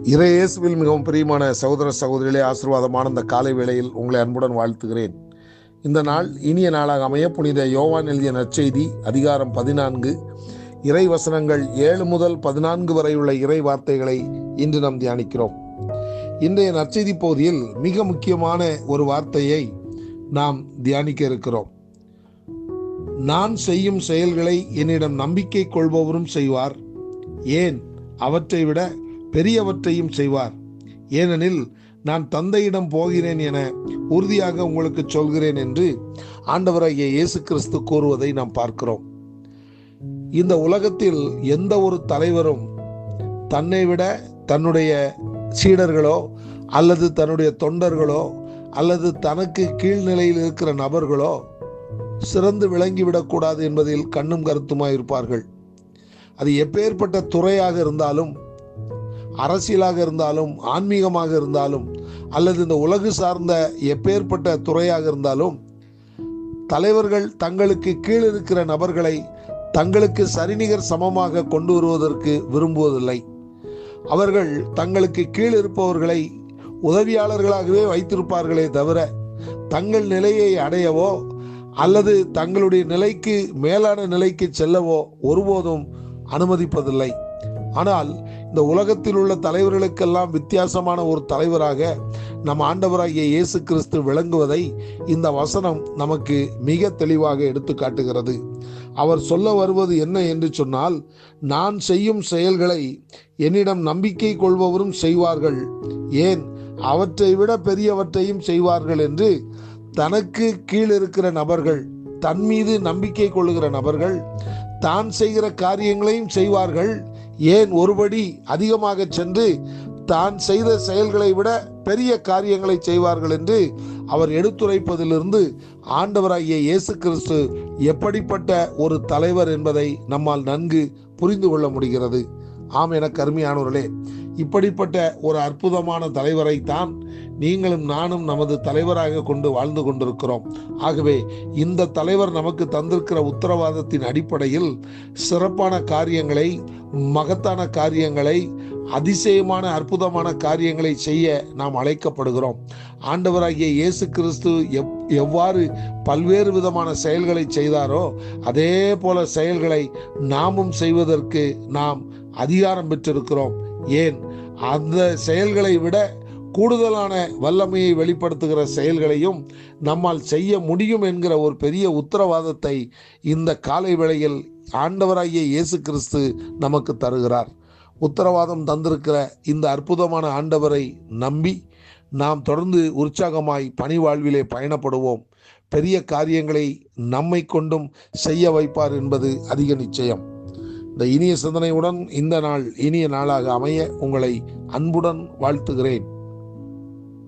இயேசுவில் மிகவும் பிரியமான சகோதர சகோதரிகளே, ஆசீர்வாதமான இந்த காலை வேளையில் உங்களை அன்புடன் வாழ்த்துகிறேன். இந்த நாள் இனிய நாளாக அமைய புனித யோவான் எழுதிய நற்செய்தி அதிகாரம் 14 இறை வசனங்கள் 7 முதல் 14 வரை உள்ள இறை வார்த்தைகளை இன்று நாம் தியானிக்கிறோம். இன்றைய நற்செய்தி பகுதியில் மிக முக்கியமான ஒரு வார்த்தையை நாம் தியானிக்க இருக்கிறோம். நான் செய்யும் செயல்களை என்னிடம் நம்பிக்கை கொள்பவரும் செய்வார், ஏன் அவற்றை விட பெரியவற்றையும் செய்வார். ஏனெனில் நான் தந்தையிடம் போகிறேன் என உறுதியாக உங்களுக்கு சொல்கிறேன் என்று ஆண்டவராகிய இயேசு கிறிஸ்து கூறுவதை நாம் பார்க்கிறோம். இந்த உலகத்தில் எந்த ஒரு தலைவரும் தன்னை விட தன்னுடைய சீடர்களோ அல்லது தன்னுடைய தொண்டர்களோ அல்லது தனக்கு கீழ்நிலையில் இருக்கிற நபர்களோ சிறந்து விளங்கிவிடக்கூடாது என்பதில் கண்ணும் கருத்துமாய் இருப்பார்கள். அது எப்பேற்பட்ட துறையாக இருந்தாலும், அரசியலாக இருந்தாலும், ஆன்மீகமாக இருந்தாலும், அல்லது இந்த உலகு சார்ந்த எப்பேற்பட்ட துறையாக இருந்தாலும், தலைவர்கள் தங்களுக்கு கீழ் இருக்கிற நபர்களை தங்களுக்கு சரிநிகர் சமமாக கொண்டு வருவதற்கு விரும்புவதில்லை. அவர்கள் தங்களுக்கு கீழ் இருப்பவர்களை உதவியாளர்களாகவே வைத்திருப்பார்களே தவிர தங்கள் நிலையை அடையவோ அல்லது தங்களுடைய நிலைக்கு மேலான நிலைக்கு செல்லவோ ஒருபோதும் அனுமதிப்பதில்லை. ஆனால் இந்த உலகத்தில் உள்ள தலைவர்களுக்கெல்லாம் வித்தியாசமான ஒரு தலைவராக நம் ஆண்டவராகிய இயேசு கிறிஸ்து விளங்குவதை இந்த வசனம் நமக்கு மிக தெளிவாக எடுத்து காட்டுகிறது. அவர் சொல்ல வருவது என்ன என்று சொன்னால், நான் செய்யும் செயல்களை என்னிடம் நம்பிக்கை கொள்பவரும் செய்வார்கள், ஏன் அவற்றை விட பெரியவற்றையும் செய்வார்கள் என்று தனக்கு கீழ் இருக்கிற நபர்கள், தன் மீது நம்பிக்கை கொள்ளுகிற நபர்கள் தான் செய்கிற காரியங்களையும் செய்வார்கள், ஏன் ஒருபடி அதிகமாக சென்று தான் செய்த செயல்களை விட பெரிய காரியங்களை செய்வார்கள் என்று அவர் எடுத்துரைப்பதிலிருந்து ஆண்டவராகிய இயேசு கிறிஸ்து எப்படிப்பட்ட ஒரு தலைவர் என்பதை நம்மால் நன்கு புரிந்து கொள்ள முடிகிறது. ஆம், எனக்கு அருமையானவர்களே, இப்படிப்பட்ட ஒரு அற்புதமான தலைவரைத்தான் நீங்களும் நானும் நமது தலைவராக கொண்டு வாழ்ந்து கொண்டிருக்கிறோம். ஆகவே இந்த தலைவர் நமக்கு தந்திருக்கிற உத்தரவாதத்தின் அடிப்படையில் சிறப்பான காரியங்களை, மகத்தான காரியங்களை, அதிசயமான அற்புதமான காரியங்களை செய்ய நாம் அழைக்கப்படுகிறோம். ஆண்டவராகிய இயேசு கிறிஸ்து எவ்வாறு பல்வேறு விதமான செயல்களை செய்தாரோ அதே போல செயல்களை நாமும் செய்வதற்கு நாம் அதிகாரம் பெற்றிருக்கிறோம். ஏன் அந்த செயல்களை விட கூடுதலான வல்லமையை வெளிப்படுத்துகிற செயல்களையும் நம்மால் செய்ய முடியும் என்கிற ஒரு பெரிய உத்தரவாதத்தை இந்த காலை வேளையில் ஆண்டவராகிய இயேசு கிறிஸ்து நமக்கு தருகிறார். உத்தரவாதம் தந்திருக்கிற இந்த அற்புதமான ஆண்டவரை நம்பி நாம் தொடர்ந்து உற்சாகமாய் பணி வாழ்விலே பயணப்படுவோம். பெரிய காரியங்களை நம்மை கொண்டும் செய்ய வைப்பார் என்பது அதிக நிச்சயம். இந்த இனிய சிந்தனையுடன் இந்த நாள் இனிய நாளாக அமைய உங்களை அன்புடன் வாழ்த்துகிறேன்.